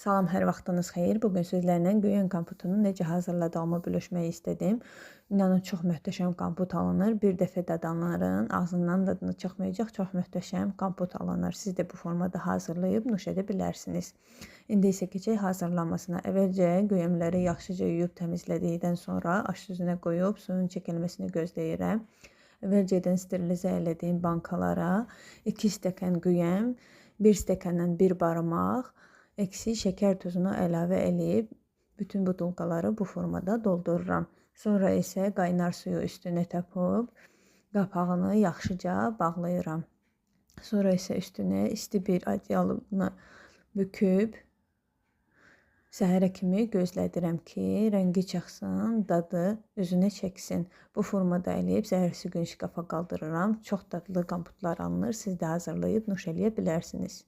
Salam, hər vaxtınız xeyir. Bugün sizlərlə göyən kompotunu necə hazırladığımı bölüşmək istədim. İnanın çox möhtəşəm kompot alınır. Bir dəfə dadanların ağzından dadını çıxmayacaq çox möhtəşəm kompot alınır. Siz də bu formada hazırlayıb nuş edə bilərsiniz. İndi isə keçək hazırlanmasına. Əvvəlcə göyəmləri yaxşıca yuyub təmizlədikdən sonra aş süzünə qoyub suyun çəkilməsini gözləyirəm. Əvvəlcədən sterilizə elədiyim bankalara 2 stəkan güyəm, 1 stəkandan 1 barmaq eksi şəkər tuzunu əlavə eləyib bütün butulkaları bu formada doldururam. Sonra isə qaynar suyu üstünə təpib qapağını yaxşıca bağlayıram. Sonra isə üstünə isti bir adyalını büküb səhərə kimi gözlədirəm ki, rəngi çıxsın, dadı üzünə çəksin. Bu formada eləyib səhərsi gün şkafa qaldırıram. Çox dadlı kompotlar alınır. Siz də hazırlayıb nuş eləyə bilərsiniz.